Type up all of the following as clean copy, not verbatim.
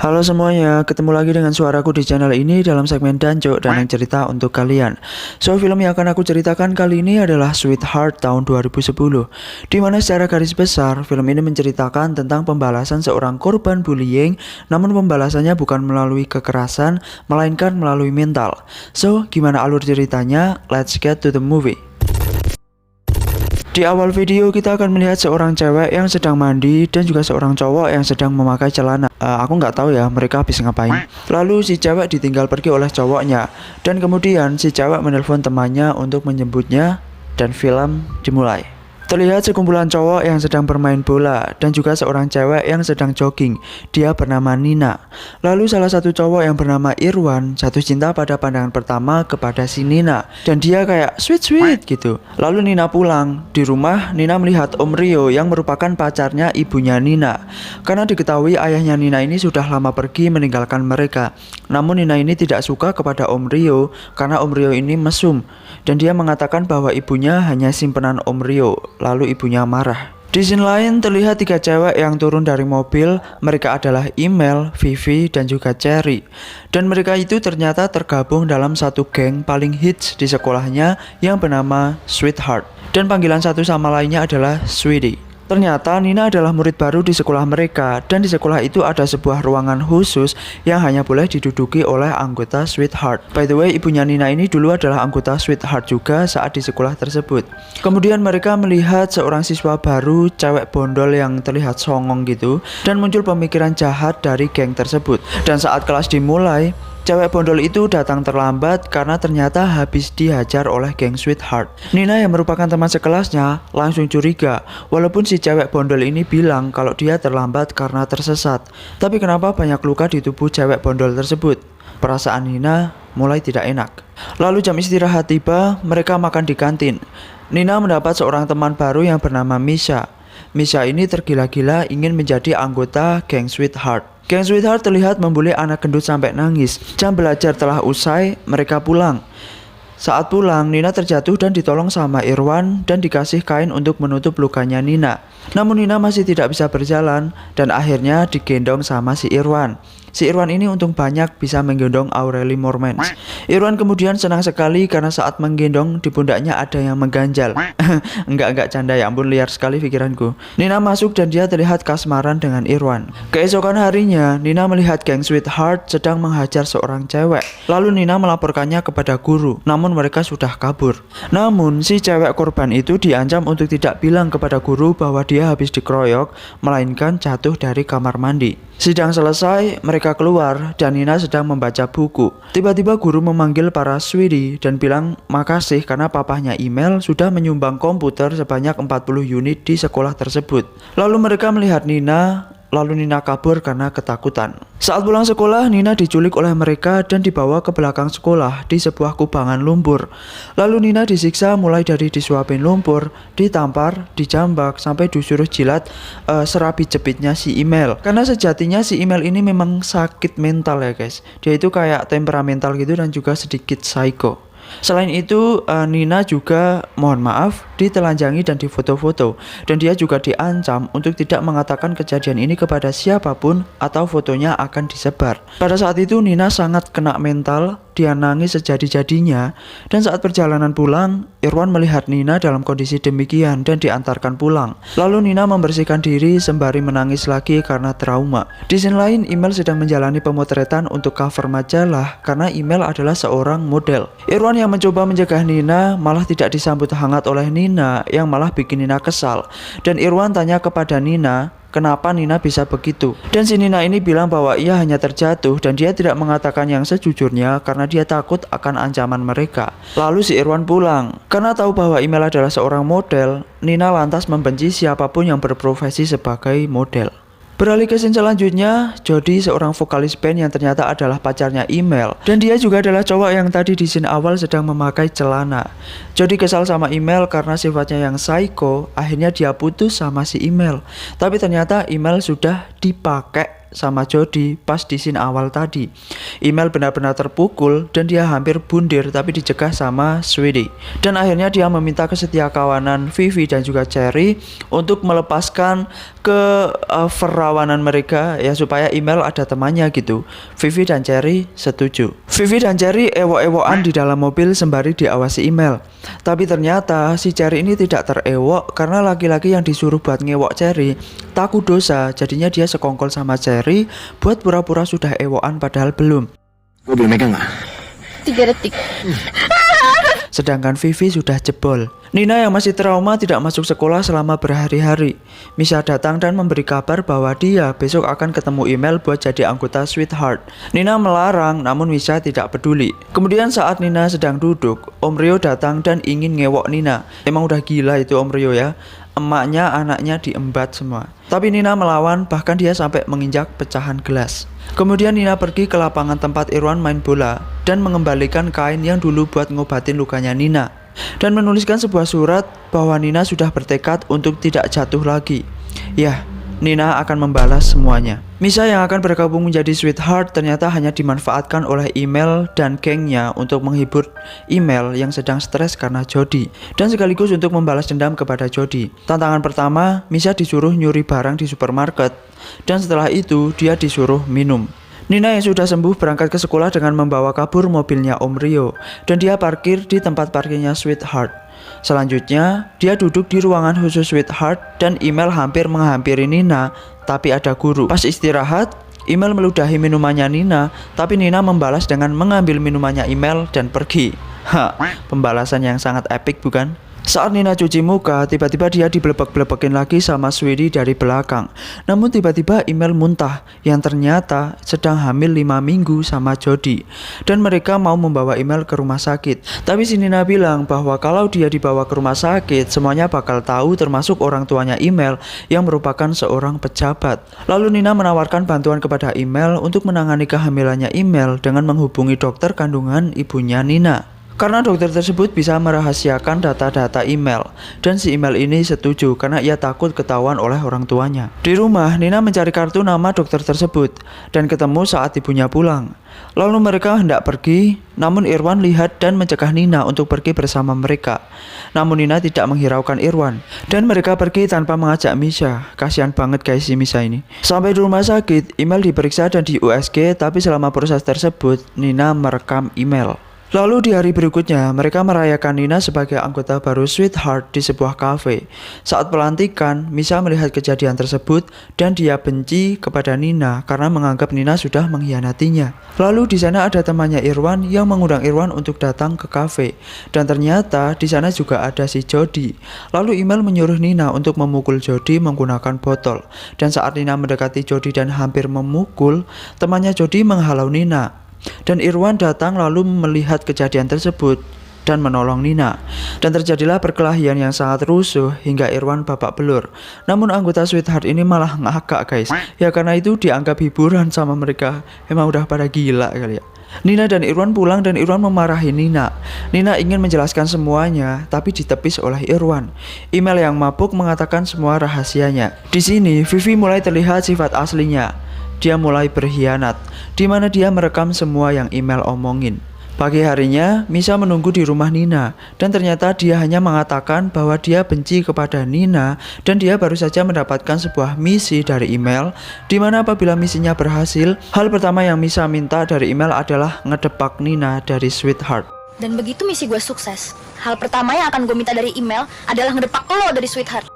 Halo semuanya, ketemu lagi dengan suaraku di channel ini dalam segmen Danjo dan yang cerita untuk kalian. So, film yang akan aku ceritakan kali ini adalah Sweetheart tahun 2010, dimana secara garis besar, film ini menceritakan tentang pembalasan seorang korban bullying, namun pembalasannya bukan melalui kekerasan, melainkan melalui mental. So, gimana alur ceritanya? Let's get to the movie. Di awal video kita akan melihat seorang cewek yang sedang mandi dan juga seorang cowok yang sedang memakai celana. Aku nggak tahu ya mereka habis ngapain. Lalu si cewek ditinggal pergi oleh cowoknya dan kemudian si cewek menelpon temannya untuk menjemputnya dan film dimulai. Terlihat sekumpulan cowok yang sedang bermain bola dan juga seorang cewek yang sedang jogging. Dia bernama Nina. Lalu salah satu cowok yang bernama Irwan jatuh cinta pada pandangan pertama kepada si Nina dan dia kayak sweet gitu. Lalu Nina pulang. Di rumah Nina melihat Om Rio yang merupakan pacarnya ibunya Nina. Karena diketahui ayahnya Nina ini sudah lama pergi meninggalkan mereka. Namun Nina ini tidak suka kepada Om Rio karena Om Rio ini mesum dan dia mengatakan bahwa ibunya hanya simpenan Om Rio. Lalu ibunya marah. Di scene lain terlihat tiga cewek yang turun dari mobil. Mereka adalah Email, Vivi, dan juga Cherry. Dan mereka itu ternyata tergabung dalam satu geng paling hits di sekolahnya yang bernama Sweetheart. Dan panggilan satu sama lainnya adalah Sweetie. Ternyata Nina adalah murid baru di sekolah mereka dan di sekolah itu ada sebuah ruangan khusus yang hanya boleh diduduki oleh anggota Sweetheart. By the way, ibunya Nina ini dulu adalah anggota Sweetheart juga saat di sekolah tersebut. Kemudian mereka melihat seorang siswa baru, cewek bondol yang terlihat songong gitu, dan muncul pemikiran jahat dari geng tersebut. Dan saat kelas dimulai, cewek bondol itu datang terlambat karena ternyata habis dihajar oleh geng Sweetheart. Nina yang merupakan teman sekelasnya langsung curiga, walaupun si cewek bondol ini bilang kalau dia terlambat karena tersesat. Tapi kenapa banyak luka di tubuh cewek bondol tersebut? Perasaan Nina mulai tidak enak. Lalu jam istirahat tiba, mereka makan di kantin. Nina mendapat seorang teman baru yang bernama Misha. Misha ini tergila-gila ingin menjadi anggota geng Sweetheart. Geng Sweetheart terlihat membuli anak gendut sampai nangis. Jam belajar telah usai, mereka pulang. Saat pulang, Nina terjatuh dan ditolong sama Irwan dan dikasih kain untuk menutup lukanya Nina. Namun Nina masih tidak bisa berjalan dan akhirnya digendong sama si Irwan. Si Irwan ini untung banyak bisa menggendong Aurelie Mormans. Irwan kemudian senang sekali karena saat menggendong di pundaknya ada yang mengganjal. Enggak canda, ya ampun, liar sekali pikiranku. Nina masuk dan dia terlihat kasmaran dengan Irwan. Keesokan harinya, Nina melihat geng Sweetheart sedang menghajar seorang cewek. Lalu Nina melaporkannya kepada guru, namun mereka sudah kabur. Namun si cewek korban itu diancam untuk tidak bilang kepada guru bahwa dia habis dikeroyok, melainkan jatuh dari kamar mandi. Sidang selesai, mereka keluar dan Nina sedang membaca buku. Tiba-tiba guru memanggil para Sweetie dan bilang makasih karena papahnya Email sudah menyumbang komputer sebanyak 40 unit di sekolah tersebut. Lalu mereka melihat Nina, lalu Nina kabur karena ketakutan. Saat pulang sekolah, Nina diculik oleh mereka dan dibawa ke belakang sekolah di sebuah kubangan lumpur. Lalu Nina disiksa mulai dari disuapin lumpur, ditampar, dijambak, sampai disuruh jilat serabi jepitnya si Email. Karena sejatinya si Email ini memang sakit mental ya guys. Dia itu kayak temperamental gitu dan juga sedikit psycho. Selain itu, Nina juga, mohon maaf, ditelanjangi dan difoto-foto. Dan dia juga diancam untuk tidak mengatakan kejadian ini kepada siapapun atau fotonya akan disebar. Pada saat itu Nina sangat kena mental, dia nangis sejadi-jadinya. Dan saat perjalanan pulang, Irwan melihat Nina dalam kondisi demikian dan diantarkan pulang. Lalu Nina membersihkan diri sembari menangis lagi karena trauma. Di sini lain, Email sedang menjalani pemotretan untuk cover majalah karena Email adalah seorang model. Irwan yang mencoba mencegah Nina malah tidak disambut hangat oleh Nina, yang malah bikin Nina kesal. Dan Irwan tanya kepada Nina, kenapa Nina bisa begitu? Dan si Nina ini bilang bahwa ia hanya terjatuh dan dia tidak mengatakan yang sejujurnya karena dia takut akan ancaman mereka. Lalu si Irwan pulang. Karena tahu bahwa Email adalah seorang model, Nina lantas membenci siapapun yang berprofesi sebagai model. Beralih ke scene selanjutnya, Jody seorang vokalis band yang ternyata adalah pacarnya Email. Dan dia juga adalah cowok yang tadi di scene awal sedang memakai celana. Jody kesal sama Email karena sifatnya yang psycho, akhirnya dia putus sama si Email. Tapi ternyata Email sudah dipakai sama Jody pas di scene awal tadi. Email benar-benar terpukul dan dia hampir bundir tapi dicegah sama Sweetie. Dan akhirnya dia meminta kesetiakawanan Vivi dan juga Cherry untuk melepaskan keperawanan mereka ya, supaya email ada temannya gitu. Vivi dan Cherry setuju. Vivi dan Cherry ewok-ewokan di dalam mobil sembari diawasi email. Tapi ternyata si Cherry ini tidak terewok karena laki-laki yang disuruh buat ngewok Cherry takut dosa, jadinya dia sekongkol sama Cherry buat pura-pura sudah ewokan padahal belum. Gue boleh megang gak? 3 detik. Sedangkan Vivi sudah jebol. Nina yang masih trauma tidak masuk sekolah selama berhari-hari. Misha datang dan memberi kabar bahwa dia besok akan ketemu email buat jadi anggota Sweetheart. Nina melarang, namun Misha tidak peduli. Kemudian saat Nina sedang duduk, Om Rio datang dan ingin ngewok Nina. Emang udah gila itu Om Rio ya. Emaknya, anaknya diembat semua. Tapi Nina melawan, bahkan dia sampai menginjak pecahan gelas. Kemudian Nina pergi ke lapangan tempat Irwan main bola dan mengembalikan kain yang dulu buat ngobatin lukanya Nina. Dan menuliskan sebuah surat bahwa Nina sudah bertekad untuk tidak jatuh lagi. Ya, Nina akan membalas semuanya. Misha yang akan bergabung menjadi Sweetheart ternyata hanya dimanfaatkan oleh email dan gengnya untuk menghibur email yang sedang stres karena Jody, dan sekaligus untuk membalas dendam kepada Jody. Tantangan pertama, Misha disuruh nyuri barang di supermarket, dan setelah itu dia disuruh minum. Nina yang sudah sembuh berangkat ke sekolah dengan membawa kabur mobilnya Om Rio, dan dia parkir di tempat parkirnya Sweetheart. Selanjutnya, dia duduk di ruangan khusus Sweetheart dan email hampir menghampiri Nina, tapi ada guru. Pas istirahat, email meludahi minumannya Nina, tapi Nina membalas dengan mengambil minumannya email dan pergi. Pembalasan yang sangat epik bukan? Saat Nina cuci muka, tiba-tiba dia dibelebek-belebekin lagi sama Sweetie dari belakang. Namun tiba-tiba email muntah yang ternyata sedang hamil 5 minggu sama Jody. Dan mereka mau membawa email ke rumah sakit. Tapi si Nina bilang bahwa kalau dia dibawa ke rumah sakit, semuanya bakal tahu termasuk orang tuanya email yang merupakan seorang pejabat. Lalu Nina menawarkan bantuan kepada email untuk menangani kehamilannya email dengan menghubungi dokter kandungan ibunya Nina. Karena dokter tersebut bisa merahasiakan data-data email, dan si email ini setuju karena ia takut ketahuan oleh orang tuanya. Di rumah, Nina mencari kartu nama dokter tersebut dan ketemu saat ibunya pulang. Lalu mereka hendak pergi, namun Irwan lihat dan mencegah Nina untuk pergi bersama mereka. Namun Nina tidak menghiraukan Irwan, dan mereka pergi tanpa mengajak Misha. Kasihan banget guys si Misha ini. Sampai di rumah sakit, email diperiksa dan di USG, tapi selama proses tersebut, Nina merekam email. Lalu di hari berikutnya, mereka merayakan Nina sebagai anggota baru Sweetheart di sebuah kafe. Saat pelantikan, Misha melihat kejadian tersebut dan dia benci kepada Nina karena menganggap Nina sudah mengkhianatinya. Lalu di sana ada temannya Irwan yang mengundang Irwan untuk datang ke kafe. Dan ternyata di sana juga ada si Jody. Lalu email menyuruh Nina untuk memukul Jody menggunakan botol. Dan saat Nina mendekati Jody dan hampir memukul, temannya Jody menghalau Nina. Dan Irwan datang lalu melihat kejadian tersebut dan menolong Nina. Dan terjadilah perkelahian yang sangat rusuh hingga Irwan babak belur. Namun anggota Sweetheart ini malah ngakak guys. Ya karena itu dianggap hiburan sama mereka. Emang udah pada gila kali ya. Nina dan Irwan pulang dan Irwan memarahi Nina. Nina ingin menjelaskan semuanya tapi ditepis oleh Irwan. Email yang mabuk mengatakan semua rahasianya. Di sini Vivi mulai terlihat sifat aslinya. Dia mulai berkhianat, di mana dia merekam semua yang email omongin. Pagi harinya, Misha menunggu di rumah Nina, dan ternyata dia hanya mengatakan bahwa dia benci kepada Nina, dan dia baru saja mendapatkan sebuah misi dari email, di mana apabila misinya berhasil, hal pertama yang Misha minta dari email adalah ngedepak Nina dari Sweetheart. Dan begitu misi gue sukses, hal pertama yang akan gue minta dari email adalah ngedepak lo dari Sweetheart.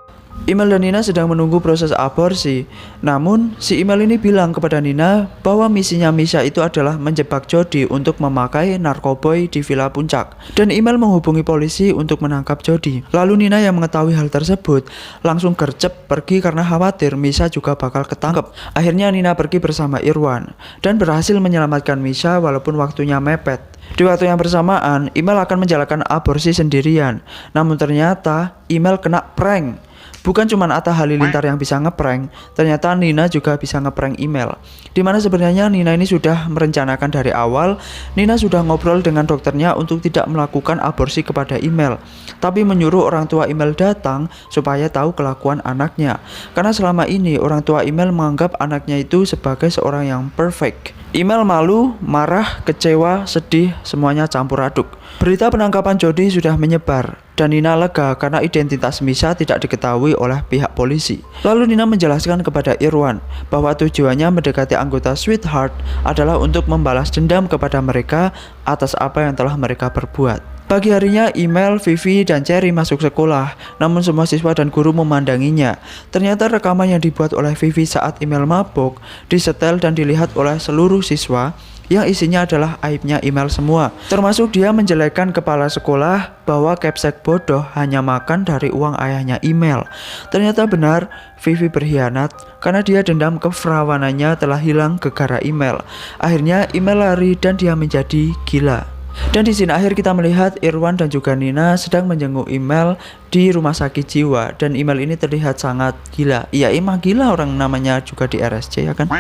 Email dan Nina sedang menunggu proses aborsi. Namun, si email ini bilang kepada Nina bahwa misinya Misha itu adalah menjebak Jody untuk memakai narkoboy di Villa Puncak. Dan email menghubungi polisi untuk menangkap Jody. Lalu Nina yang mengetahui hal tersebut langsung gercep pergi karena khawatir Misha juga bakal ketangkep. Akhirnya Nina pergi bersama Irwan dan berhasil menyelamatkan Misha walaupun waktunya mepet. Di waktu yang bersamaan, email akan menjalankan aborsi sendirian. Namun ternyata email kena prank. Bukan cuma Atta Halilintar yang bisa ngeprank, ternyata Nina juga bisa ngeprank email. Dimana sebenarnya Nina ini sudah merencanakan dari awal. Nina sudah ngobrol dengan dokternya untuk tidak melakukan aborsi kepada email, tapi menyuruh orang tua email datang supaya tahu kelakuan anaknya. Karena selama ini orang tua email menganggap anaknya itu sebagai seorang yang perfect. Email malu, marah, kecewa, sedih, semuanya campur aduk. Berita penangkapan Jody sudah menyebar dan Nina lega karena identitas Misha tidak diketahui oleh pihak polisi. Lalu Nina menjelaskan kepada Irwan bahwa tujuannya mendekati anggota Sweetheart adalah untuk membalas dendam kepada mereka atas apa yang telah mereka perbuat. Pagi harinya, Email, Vivi, dan Cherry masuk sekolah, namun semua siswa dan guru memandanginya. Ternyata rekaman yang dibuat oleh Vivi saat Email mabuk disetel dan dilihat oleh seluruh siswa, yang isinya adalah aibnya Email semua. Termasuk dia menjelekkan kepala sekolah bahwa Capsek bodoh hanya makan dari uang ayahnya Email. Ternyata benar, Vivi berkhianat karena dia dendam keperawanannya telah hilang gara-gara Email. Akhirnya Email lari dan dia menjadi gila. Dan di sini akhir kita melihat Irwan dan juga Nina sedang menjenguk Email di rumah sakit jiwa, dan Email ini terlihat sangat gila. Iya, emang gila, orang namanya juga di RSC ya kan.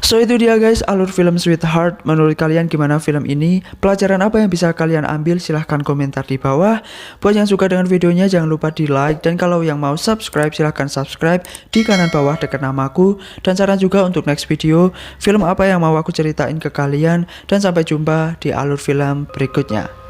So itu dia guys, alur film Sweetheart. Menurut kalian gimana film ini? Pelajaran apa yang bisa kalian ambil? Silahkan komentar di bawah. Buat yang suka dengan videonya jangan lupa di like, dan kalau yang mau subscribe silahkan subscribe di kanan bawah dekat namaku. Dan saran juga untuk next video, film apa yang mau aku ceritain ke kalian. Dan sampai jumpa di alur film berikutnya.